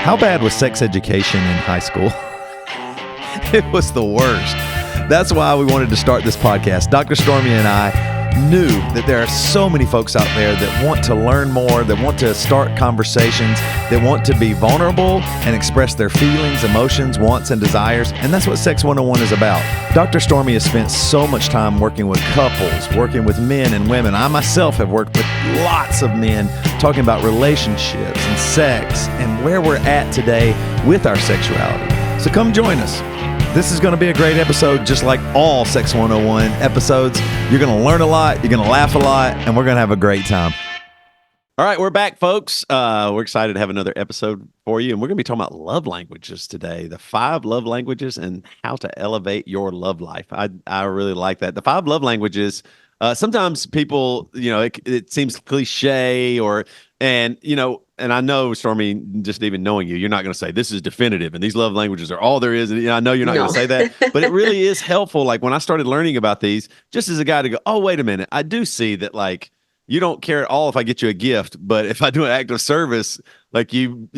How bad was sex education in high school? It was the worst. That's why we wanted to start this podcast. Dr. Stormy and I knew that there are so many folks out there that want to learn more, that want to start conversations, that want to be vulnerable and express their feelings, emotions, wants, and desires. And that's what Sex 101 is about. Dr. Stormy has spent so much time working with couples, working with men and women. I myself have worked with lots of men talking about relationships and sex and where we're at today with our sexuality. So come join us. This is going to be a great episode, just like all Sex 101 episodes. You're going to learn a lot, you're going to laugh a lot, and we're going to have a great time. All right, we're back, folks. We're excited to have another episode for you, and we're going to be talking about love languages today, the 5 love languages and how to elevate your love life. I really like that. The 5 love languages, sometimes people, it seems cliche and I know, Stormy, just even knowing you, you're not going to say this is definitive and these love languages are all there is. And I know you're not going to say that, but it really is helpful. Like when I started learning about these, just as a guy to go, oh, wait a minute. I do see that like you don't care at all if I get you a gift, but if I do an act of service, like you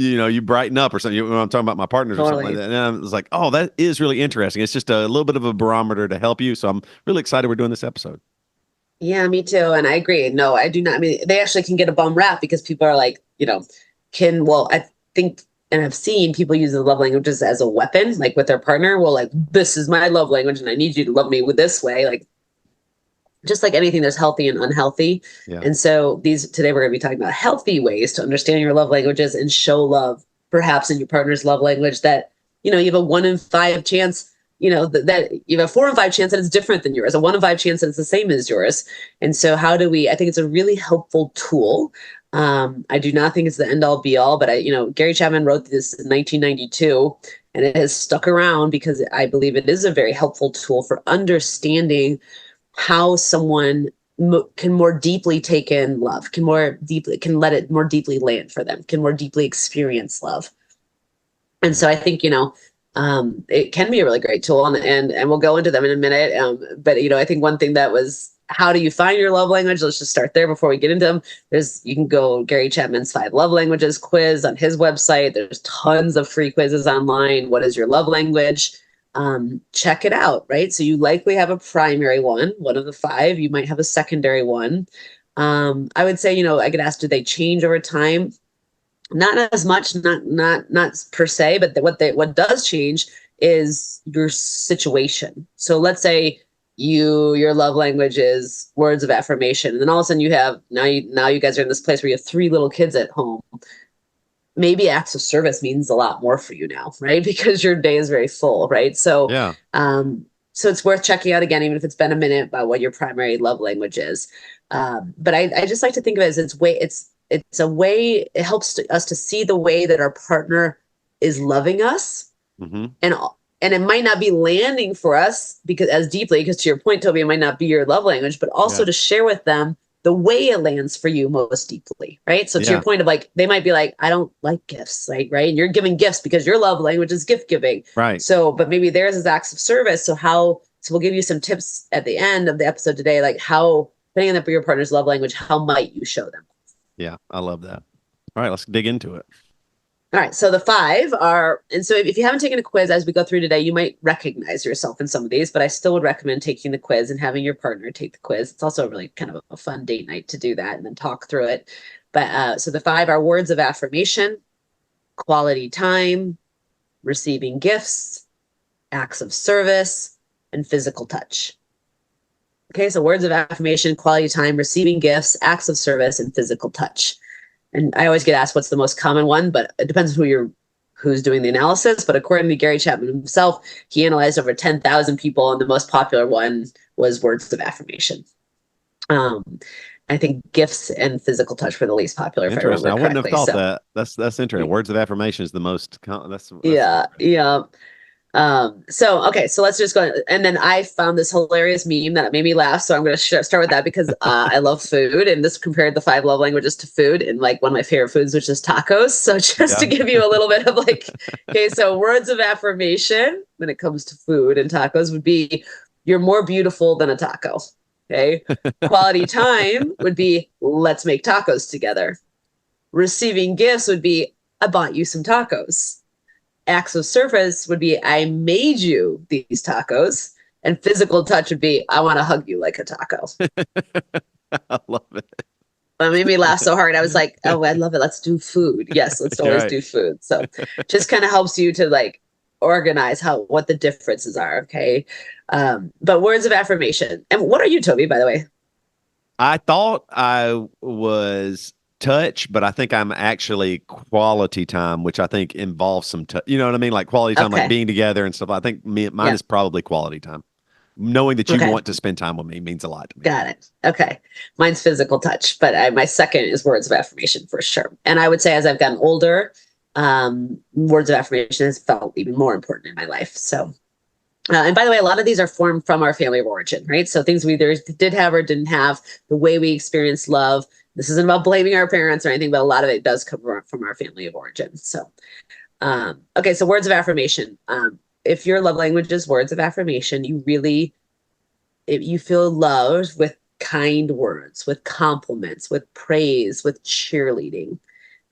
brighten up or something. When I'm talking about my partners or something like that. And I was like, oh, that is really interesting. It's just a little bit of a barometer to help you. So I'm really excited we're doing this episode. Yeah, me too. And I agree. No, I do not. I mean, they actually can get a bum rap because people are like, I think, and I've seen people use the love languages as a weapon, like with their partner. Well, like, this is my love language and I need you to love me with this way. Like, just like anything, there's healthy and unhealthy. Yeah. And so today we're going to be talking about healthy ways to understand your love languages and show love, perhaps in your partner's love language that, you have a 1 in 5 chance, that you have a 4 in 5 chance that it's different than yours, a 1 in 5 chance that it's the same as yours. And so I think it's a really helpful tool. I do not think it's the end all be all, but Gary Chapman wrote this in 1992 and it has stuck around because I believe it is a very helpful tool for understanding how someone can more deeply take in love, can let it more deeply land for them, can more deeply experience love. And so I think, it can be a really great tool and we'll go into them in a minute. But I think one thing that was, how do you find your love language? Let's just start there before we get into them. You can go Gary Chapman's 5 love languages quiz on his website. There's tons of free quizzes online. What is your love language? Check it out, right? So you likely have a primary one of the 5. You might have a secondary one. I would say, I get asked, do they change over time? Not as much, not per se, but what does change is your situation. So let's say your love language is words of affirmation, and then all of a sudden you have now you guys are in this place where you have 3 little kids at home. Maybe acts of service means a lot more for you now, right? Because your day is very full, right? So yeah. So it's worth checking out again, even if it's been a minute, about what your primary love language is. But I just like to think of it as it's a way, it helps us to see the way that our partner is loving us. Mm-hmm. And it might not be landing for us as deeply, because to your point, Toby, it might not be your love language, but also to share with them the way it lands for you most deeply, right? So to your point of like, they might be like, I don't like gifts, right? And you're giving gifts because your love language is gift giving. Right. So, but maybe theirs is acts of service. So we'll give you some tips at the end of the episode today, like how, depending on your partner's love language, how might you show them? Yeah, I love that. All right, let's dig into it. All right, so the 5 are, and so if you haven't taken a quiz as we go through today, you might recognize yourself in some of these, but I still would recommend taking the quiz and having your partner take the quiz. It's also really kind of a fun date night to do that and then talk through it. But so the 5 are words of affirmation, quality time, receiving gifts, acts of service, and physical touch. Okay, so words of affirmation, quality time, receiving gifts, acts of service, and physical touch. And I always get asked what's the most common one, but it depends on who's doing the analysis. But according to Gary Chapman himself, he analyzed over 10,000 people, and the most popular one was words of affirmation. I think gifts and physical touch were the least popular. Interesting. I wouldn't have thought that. That's interesting. Yeah. Words of affirmation is the most. Yeah. So let's just go. And then I found this hilarious meme that made me laugh. So I'm going to start with that because I love food, and this compared the 5 love languages to food, and like one of my favorite foods, which is tacos. So just to give you a little bit of like, okay, so words of affirmation when it comes to food and tacos would be, you're more beautiful than a taco. Okay. Quality time would be, let's make tacos together. Receiving gifts would be, I bought you some tacos. Acts of service would be, I made you these tacos. And physical touch would be, I want to hug you like a taco. I love it. That made me laugh so hard. I was like, oh, I love it. Let's do food. Yes, let's You're always right. do food. So just kind of helps you to like organize what the differences are. Okay. But words of affirmation. And what are you, Toby, by the way? I thought I was touch, but I think I'm actually quality time, which I think involves some touch. You know what I mean? Like quality time, like Okay. being together and stuff. I think mine Yeah. is probably quality time. Knowing that you Okay. want to spend time with me means a lot to me. Got it. Okay. Mine's physical touch, but my second is words of affirmation for sure. And I would say as I've gotten older, words of affirmation has felt even more important in my life. So, and by the way, a lot of these are formed from our family of origin, right? So things we either did have or didn't have, the way we experience love. This isn't about blaming our parents or anything, but a lot of it does come from our family of origin. So, okay. So words of affirmation. If your love language is words of affirmation, you really, if you feel loved with kind words, with compliments, with praise, with cheerleading,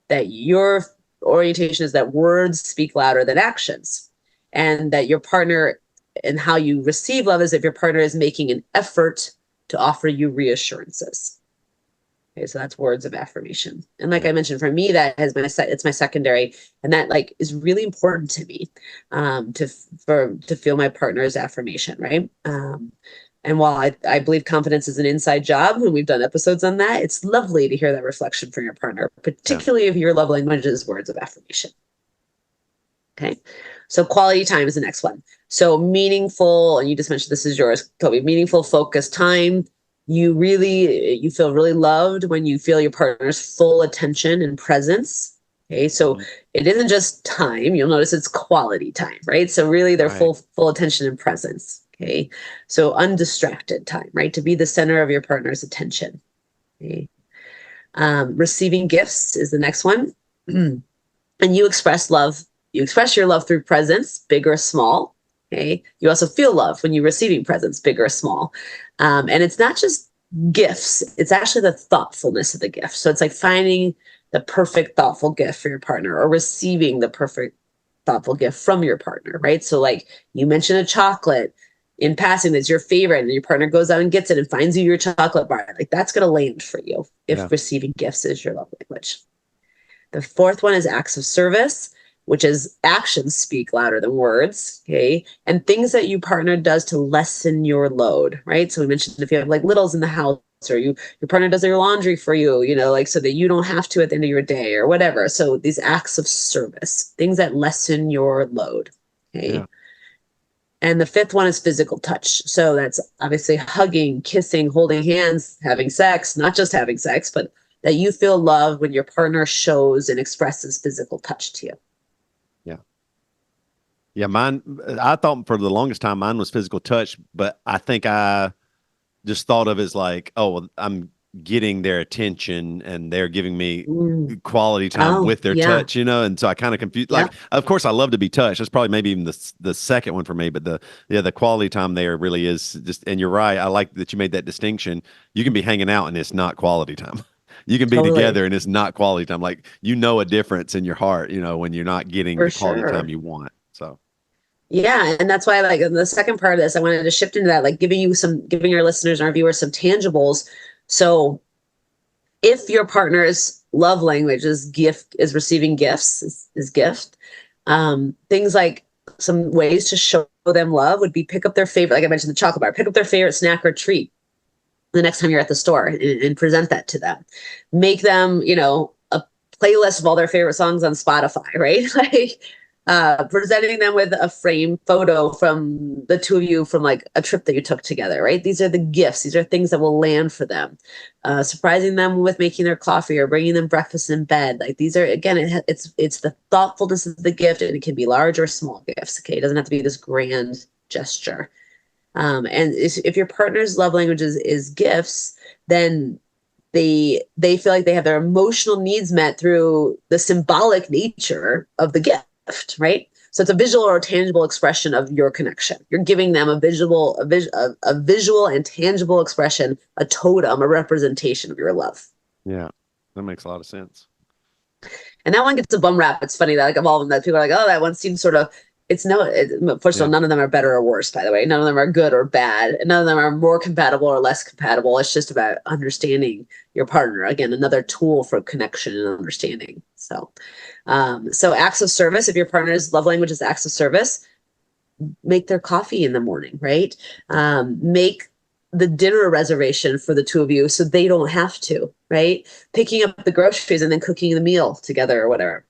that your orientation is that words speak louder than actions, and that your partner and how you receive love is if your partner is making an effort to offer you reassurances. Okay, so that's words of affirmation. And like Yeah. I mentioned, for me, that has been it's my secondary, and that like is really important to me, to feel my partner's affirmation, right? And while I believe confidence is an inside job, and we've done episodes on that, it's lovely to hear that reflection from your partner, Yeah. particularly if your love language is words of affirmation. Okay. So quality time is the next one. So meaningful, and you just mentioned this is yours, Toby, meaningful focused time. You feel really loved when you feel your partner's full attention and presence. Okay. So Mhm. it isn't just time. You'll notice it's quality time, right? So really their Right. full attention and presence. Okay. So undistracted time, right? To be the center of your partner's attention. Okay. Receiving gifts is the next one. And you express your love through presents, big or small. Okay. You also feel love when you're receiving presents, big or small. And it's not just gifts, it's actually the thoughtfulness of the gift. So it's like finding the perfect thoughtful gift for your partner, or receiving the perfect thoughtful gift from your partner, right? So like you mentioned a chocolate in passing that's your favorite, and your partner goes out and gets it and finds you your chocolate bar. Like that's going to land for you Yeah. if receiving gifts is your love language. The fourth one is acts of service, which is actions speak louder than words. Okay. And things that your partner does to lessen your load, right? So we mentioned if you have like littles in the house, or your partner does your laundry for you, like so that you don't have to at the end of your day or whatever. So these acts of service, things that lessen your load. Okay. Yeah. And the fifth one is physical touch. So that's obviously hugging, kissing, holding hands, having sex, not just having sex, but that you feel love when your partner shows and expresses physical touch to you. Yeah. Yeah. Mine, I thought for the longest time mine was physical touch, but I think I just thought of it as like, oh, well, I'm getting their attention and they're giving me Mm. quality time Oh, with their yeah. touch, and so I kind of confused. Like, Yep. of course, I love to be touched. That's probably maybe even the second one for me, but the quality time there really is just. And you're right. I like that you made that distinction. You can be hanging out and it's not quality time. You can be Totally. together and it's not quality time. Like a difference in your heart, when you're not getting For the quality time sure. you want. So Yeah. And that's why, like, in the second part of this, I wanted to shift into that, like giving your listeners and our viewers some tangibles. So if your partner's love language is receiving gifts, is gift, things like some ways to show them love would be pick up their favorite, like I mentioned, the chocolate bar, pick up their favorite snack or treat the next time you're at the store, and present that to them. Make them, a playlist of all their favorite songs on Spotify, right? Like presenting them with a frame photo from the two of you from like a trip that you took together, right? These are the gifts. These are things that will land for them. Surprising them with making their coffee or bringing them breakfast in bed. Like these are, again, it's the thoughtfulness of the gift, and it can be large or small gifts. Okay, it doesn't have to be this grand gesture. And if your partner's love language is gifts, then they feel like they have their emotional needs met through the symbolic nature of the gift, right? So it's a visual or a tangible expression of your connection. You're giving them a visual and tangible expression, a totem, a representation of your love. yeah, that makes a lot of sense. And that one gets a bum rap. It's funny that like of all of them that people are like, oh, that one seems sort of first of all, none of them are better or worse, by the way. None of them are good or bad. None of them are more compatible or less compatible. It's just about understanding your partner. Again, another tool for connection and understanding. So acts of service, if your partner's love language is acts of service, make their coffee in the morning, right? Make the dinner reservation for the two of you so they don't have to, right? Picking up the groceries and then cooking the meal together or whatever.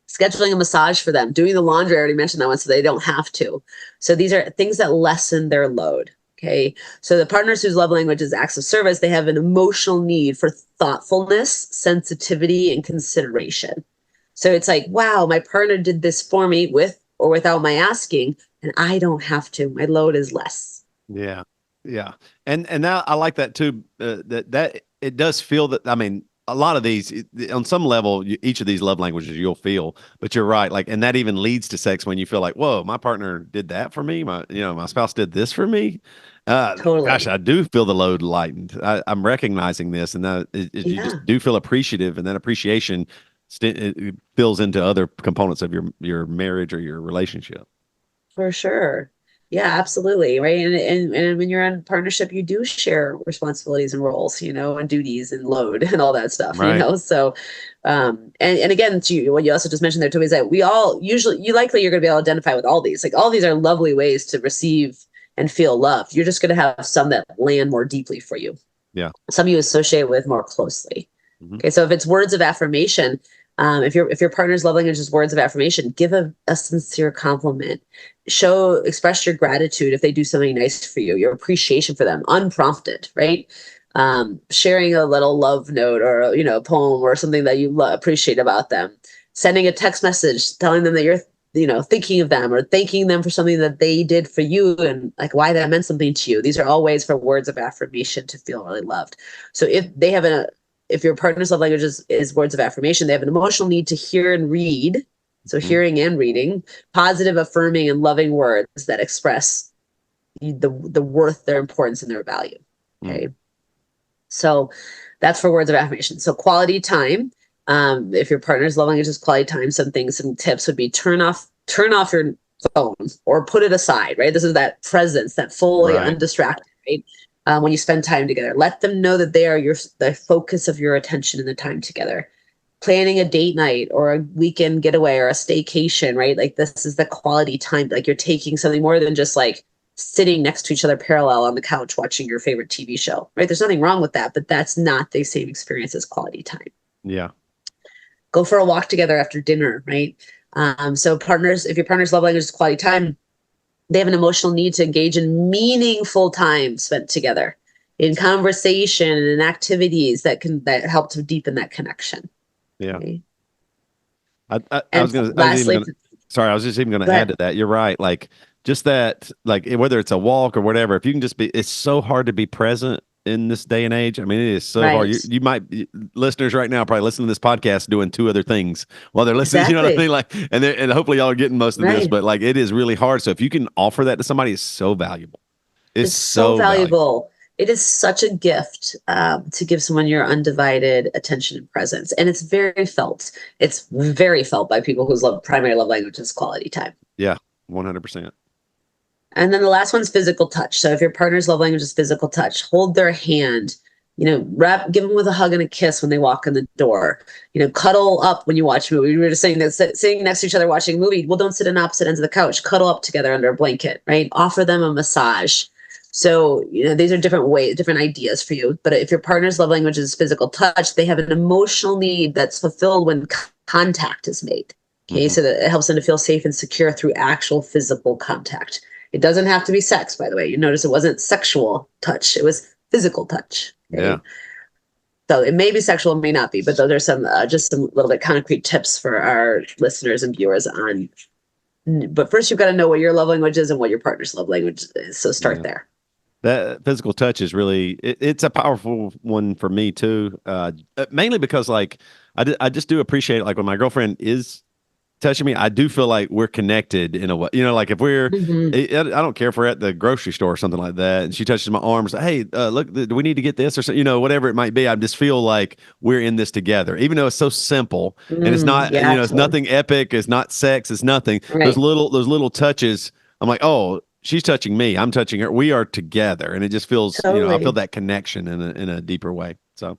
Scheduling a massage for them, doing the laundry, I already mentioned that one, so they don't have to. So these are things that lessen their load. Okay. So the partners whose love language is acts of service, they have an emotional need for thoughtfulness, sensitivity, and consideration. So it's like, wow, my partner did this for me with or without my asking, and I don't have to. My load is less. Yeah. Yeah. And now I like that too, that it does feel that, I mean, a lot of these on some level, each of these love languages you'll feel, but you're right. Like, and that even leads to sex when you feel like, whoa, my partner did that for me. My spouse did this for me. Gosh, Totally. I do feel the load lightened. I'm recognizing this, and you Yeah. just do feel appreciative, and that appreciation it fills into other components of your marriage or your relationship. For sure. Yeah, absolutely. Right. And when you're in partnership, you do share responsibilities and roles, and duties and load and all that stuff, Right. So, and again, to what you also just mentioned there, Toby, is that we all usually, you're going to be able to identify with all these. Like all these are lovely ways to receive and feel loved. You're just going to have some that land more deeply for you. Yeah. Some you associate with more closely. Mm-hmm. Okay. So if it's words of affirmation, if your partner's love language is words of affirmation, give a sincere compliment. Express your gratitude if they do something nice for you, your appreciation for them, unprompted, right? Sharing a little love note or a poem or something that you appreciate about them. Sending a text message telling them that you're thinking of them or thanking them for something that they did for you and like why that meant something to you. These are all ways for words of affirmation to feel really loved. So if your partner's love language is words of affirmation, they have an emotional need to hear and read. So hearing and reading, positive, affirming, and loving words that express the worth, their importance, and their value. Okay. So that's for words of affirmation. So quality time. If your partner's love language is quality time, some tips would be turn off your phone or put it aside, right? This is that presence, that fully undistracted, right? When you spend time together, let them know that they are the focus of your attention in the time together. Planning a date night or a weekend getaway or a staycation, right? Like this is the quality time. Like you're taking something more than just like sitting next to each other parallel on the couch watching your favorite TV show, right? There's nothing wrong with that, but that's not the same experience as quality time. Yeah. Go for a walk together after dinner, right? So if your partner's love language is quality time, they have an emotional need to engage in meaningful time spent together in conversation and in activities that help to deepen that connection. Yeah. Okay? I was just even going to add to that. You're right. Like just that, like whether it's a walk or whatever, if you can it's so hard to be present in this day and age. I mean, it is so hard. You might listeners right now probably listening to this podcast doing two other things while they're listening. Exactly. You know what I mean? Like, and hopefully y'all are getting most of this, but like it is really hard. So if you can offer that to somebody, it's so valuable. It's so valuable. It is such a gift to give someone your undivided attention and presence. And it's very felt. It's very felt by people whose primary love language is quality time. Yeah, 100%. And then the last one's physical touch. So if your partner's love language is physical touch, hold their hand, give them with a hug and a kiss when they walk in the door, cuddle up when you watch a movie. We were just saying that sitting next to each other watching a movie. Well, don't sit on opposite ends of the couch, cuddle up together under a blanket, right? Offer them a massage. So, these are different ideas for you. But if your partner's love language is physical touch, they have an emotional need that's fulfilled when contact is made. Okay. So that it helps them to feel safe and secure through actual physical contact. It doesn't have to be sex, by the way. You notice it wasn't sexual touch. It was physical touch. Okay? Yeah. So it may be sexual, it may not be, but those are some little bit concrete tips for our listeners and viewers on. But first you've got to know what your love language is and what your partner's love language is. So start there. That physical touch is really, it's a powerful one for me too. Mainly because like, I just do appreciate it. Like when my girlfriend is touching me, I do feel like we're connected in a way. Like if Mhm. I don't care if we're at the grocery store or something like that, and she touches my arms, hey, look, do we need to get this or something? Whatever it might be. I just feel like we're in this together, even though it's so simple and it's not, Yeah, it's absolutely. nothing epic, it's not sex, it's nothing. Those Right. little touches. I'm like, oh, she's touching me, I'm touching her. We are together, and it just feels, I feel Totally. that connection in a deeper way. So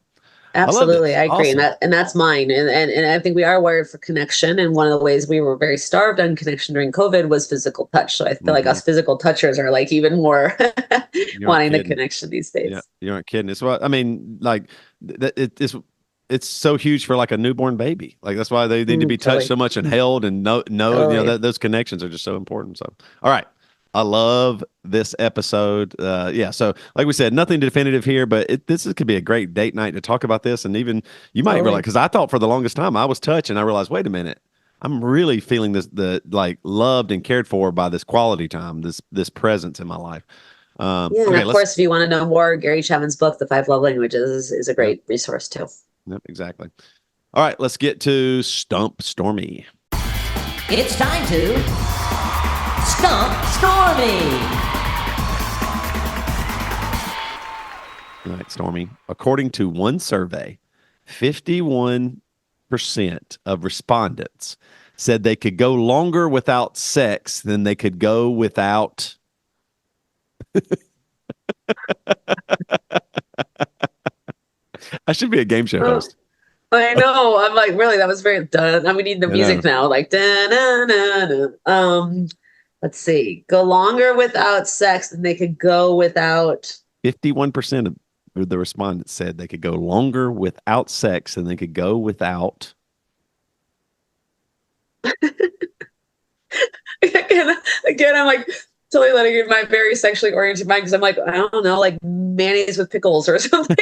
I love Absolutely. this. I agree. And Awesome. that's mine. And I think we are wired for connection. And one of the ways we were very starved on connection during COVID was physical touch. So I feel like Hmm. us physical touchers are like even more You aren't wanting the kidding. connection these Yeah, days. you aren't kidding. It's what I mean. Like it's so huge for like a newborn baby. Like that's why they need to be touched Totally. so much and held and know Totally. that those connections are just so important. So, all right, I love this episode. Yeah. So, like we said, nothing definitive here, but could be a great date night to talk about this, and even you might realize Totally. because I thought for the longest time I was touched, and I realized, wait a minute. I'm really feeling the like loved and cared for by this quality time, this presence in my life. Yeah. And Okay, of let's. course, if you want to know more, Gary Chapman's book, The Five Love Languages, is a Yep, great resource too. yep, exactly. All right, let's get to Stump Stormy. It's time to Stump Stormy. All right, Stormy. According to one survey, 51% of respondents said they could go longer without sex than they could go without. I should be a game show Oh, host. I know. I'm like, really, that was very done. We need the I know. music now. Like, da, na, na, na. Let's see. Go longer without sex than they could go without. 51% of the respondents said they could go longer without sex than they could go without. Again, I'm like totally letting in my very sexually oriented mind because I'm like, I don't know, like mayonnaise with pickles or something.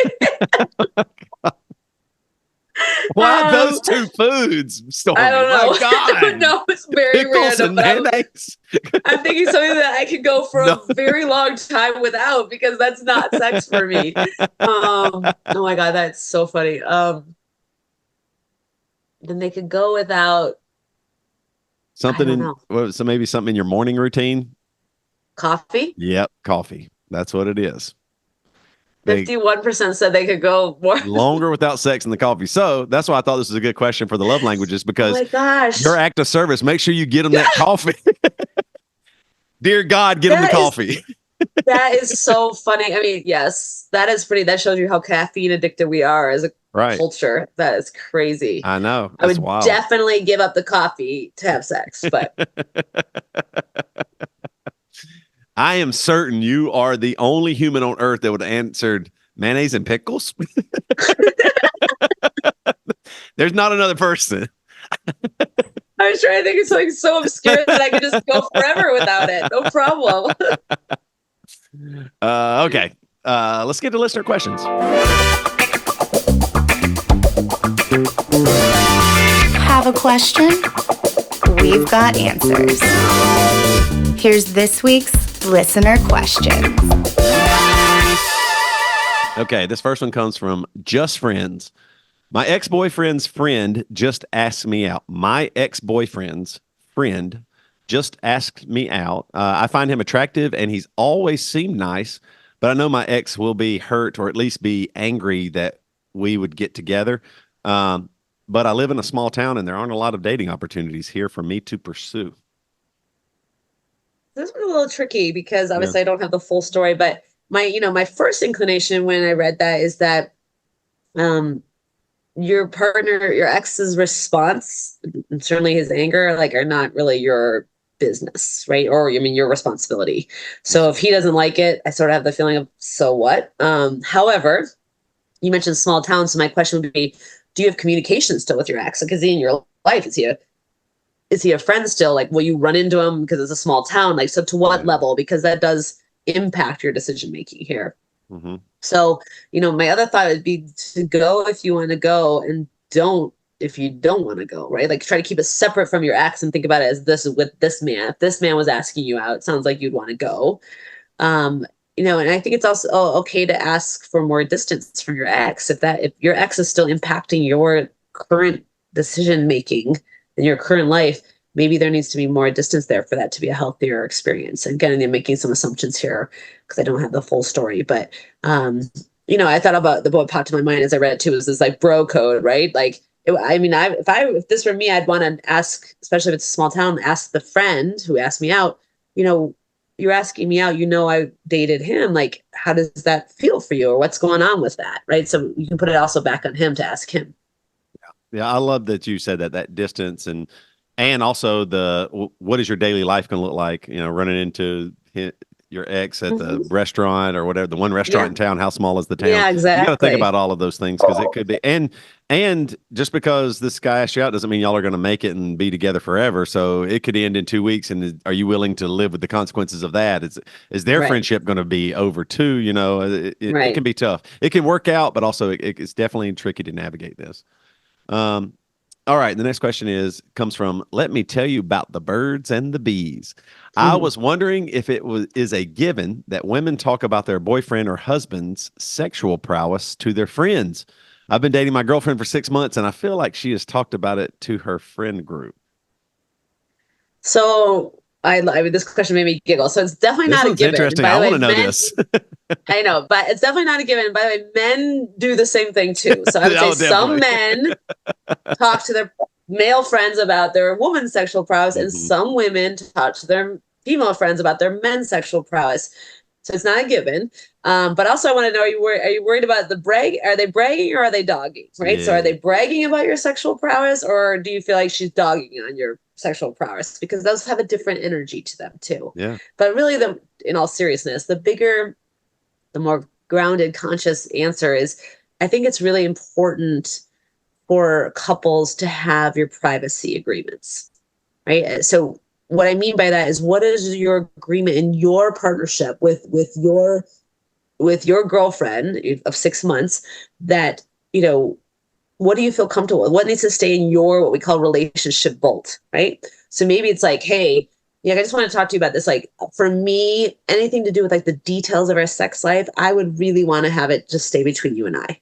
Why those um, two foods, I Stormy? don't My know. I don't God. know. It's very Pickles random, and but mayonnaise? I'm thinking something that I could go for a No. very long time without because that's not sex for me. Oh my God, that's so funny. Then they could go without, I Something don't know, so maybe something in your morning routine? coffee. Yep, coffee. That's what it is. They 51% said they could go more. longer without sex than the coffee. So that's why I thought this was a good question for the love languages Oh because my gosh. your act of service, make sure you get them that coffee. Dear God, get them the That is coffee. that is so funny. I mean, yes, that shows you how caffeine addicted we are as a Right. culture. That is crazy. I know. I That's would wild. definitely give up the coffee to have sex, but I am certain you are the only human on earth that would have answered mayonnaise and pickles. There's not another person. I was trying to think of something so obscure that I could just go forever without it. No problem. Okay. Let's get to listener questions. Have a question? We've got answers. Here's this week's listener question. Okay, this first one comes from Just Friends. My ex-boyfriend's friend just asked me out. My ex-boyfriend's friend just asked me out. I find him attractive and he's always seemed nice, but I know my ex will be hurt or at least be angry that we would get together. But I live in a small town and there aren't a lot of dating opportunities here for me to pursue. This was a little tricky because Yeah. obviously I don't have the full story, but my first inclination when I read that is that um your partner, your ex's response, and certainly his anger, like are not really your business, right? Or I mean your responsibility. So if he doesn't like it, I sort of have the feeling of so what? However, you mentioned small town, so my question would be, do you have communication still with your ex? Like, is he in your life? Is he a friend still? Like, will you run into him because it's a small town? Like, so to what Yeah. level? Because that does impact your decision making here. Mm-hmm. So, my other thought would be to go if you want to go and don't if you don't want to go, right? Like try to keep it separate from your ex and think about it as this with this man. If this man was asking you out, it sounds like you'd want to go. And I think it's also okay to ask for more distance from your ex if your ex is still impacting your current decision making, in your current life, maybe there needs to be more distance there for that to be a healthier experience. And again, I'm making some assumptions here because I don't have the full story, but I thought about the what popped in my mind as I read it too, was this like bro code, right? Like, if this were me, I'd want to ask, especially if it's a small town, ask the friend who asked me out, you're asking me out, I dated him. Like, how does that feel for you? Or what's going on with that? Right. So you can put it also back on him to ask him. Yeah. I love that you said that distance and also what is your daily life going to look like? Running into your ex at the restaurant or whatever, the one restaurant in town, how small is the town? Yeah, exactly. You got to think about all of those things because it could be, and just because this guy asked you out doesn't mean y'all are going to make it and be together forever. So it could end in 2 weeks. And are you willing to live with the consequences of that? Is their friendship going to be over too? It can be tough. It can work out, but also it's definitely tricky to navigate this. All right. The next question comes from, let me tell you about the birds and the bees. I was wondering if is a given that women talk about their boyfriend or husband's sexual prowess to their friends. I've been dating my girlfriend for 6 months and I feel like she has talked about it to her friend group. So this question made me giggle. So it's definitely not a given. Interesting. I want to know this. I know, but it's definitely not a given. By the way, men do the same thing too. So I would say some men talk to their male friends about their woman's sexual prowess, and some women talk to their female friends about their men's sexual prowess. So it's not a given. But also I want to know, are you worried about the brag? Are they bragging or are they dogging? Right. Yeah. So are they bragging about your sexual prowess, or do you feel like she's dogging on your sexual prowess? Because those have a different energy to them too. Yeah. But really, in all seriousness, the more grounded, conscious answer is, I think it's really important for couples to have your privacy agreements, right? So what I mean by that is, what is your agreement in your partnership with your girlfriend of 6 months that, what do you feel comfortable with? What needs to stay in your, what we call relationship vault, right? So maybe it's like, hey, I just want to talk to you about this. Like, for me, anything to do with like the details of our sex life, I would really want to have it just stay between you and I.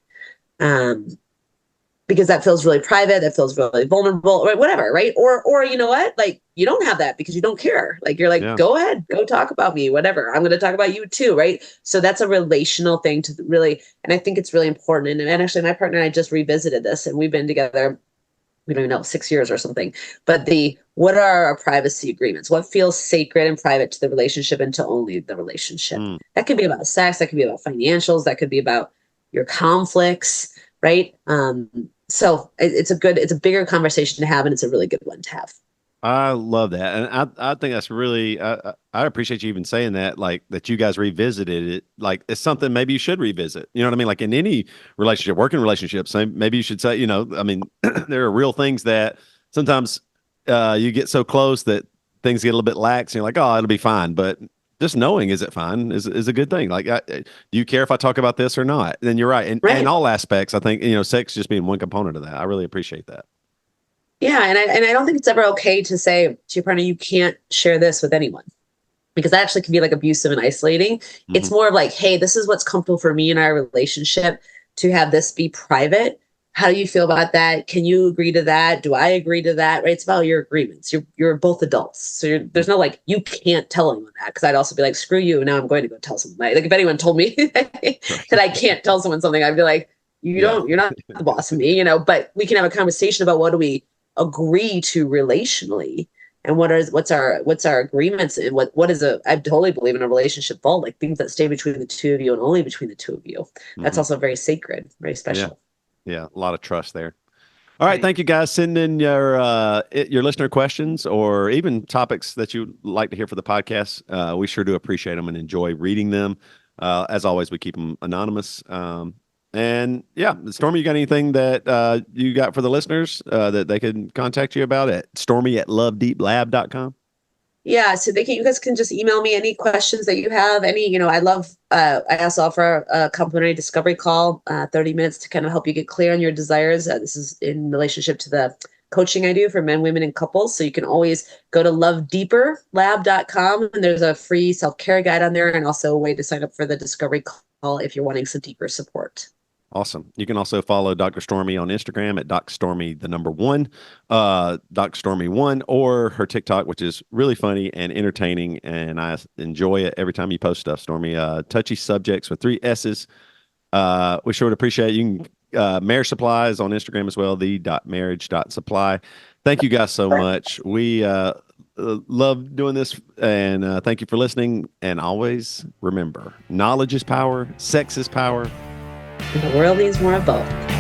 Because that feels really private, that feels really vulnerable, or whatever, right? Or you know what? Like, you don't have that because you don't care. Like, you're like, Go ahead, go talk about me, whatever. I'm going to talk about you too, right? So that's a relational thing to really, and I think it's really important. And actually, my partner and I just revisited this, and we've been together, we don't even know, 6 years or something. But what are our privacy agreements? What feels sacred and private to the relationship and to only the relationship? That could be about sex, that could be about financials, that could be about your conflicts, right? So it's a bigger conversation to have, and it's a really good one to have. I love that. And I think that's really, I appreciate you even saying that, like that you guys revisited it. Like it's something maybe you should revisit, you know what I mean? Like in any relationship, working relationships, maybe you should say, there are real things that sometimes you get so close that things get a little bit lax and you're like, oh, it'll be fine. But just knowing, is it fine, is a good thing. Like, do you care if I talk about this or not? Then you're right. And in all aspects, I think, sex just being one component of that. I really appreciate that. Yeah. And I don't think it's ever okay to say to your partner, you can't share this with anyone, because that actually can be like abusive and isolating. It's more of like, hey, this is what's comfortable for me in our relationship to have this be private. How do you feel about that? Can you agree to that? Do I agree to that? Right? It's about your agreements. You're both adults. So there's no like, you can't tell anyone that. Cause I'd also be like, screw you. Now I'm going to go tell someone. Like if anyone told me that I can't tell someone something, I'd be like, you're not the boss of me, but we can have a conversation about what do we agree to relationally, and what's our agreements, and what is I totally believe in a relationship vault, like things that stay between the two of you and only between the two of you. That's also very sacred, very special. Yeah, a lot of trust there. All right, thank you guys. Send in your listener questions or even topics that you'd like to hear for the podcast. We sure do appreciate them and enjoy reading them. As always, we keep them anonymous. And yeah, Stormy, you got anything that you got for the listeners that they can contact you about at stormy@lovedeeplab.com? Yeah, so you guys can just email me any questions that you have. I love, I also offer a complimentary discovery call, 30 minutes to kind of help you get clear on your desires. This is in relationship to the coaching I do for men, women, and couples. So you can always go to lovedeeperlab.com, and there's a free self-care guide on there, and also a way to sign up for the discovery call if you're wanting some deeper support. Awesome. You can also follow Dr. Stormy on Instagram at DocStormy, the number one, Dr. Stormy one, or her TikTok, which is really funny and entertaining. And I enjoy it every time you post stuff, Stormy. Touchy subjects with 3 S's. We sure would appreciate it. You can, marriage supplies on Instagram as well, the.marriage.supply. Thank you guys so much. We, love doing this, and thank you for listening. And always remember, knowledge is power, sex is power. And the world needs more of both.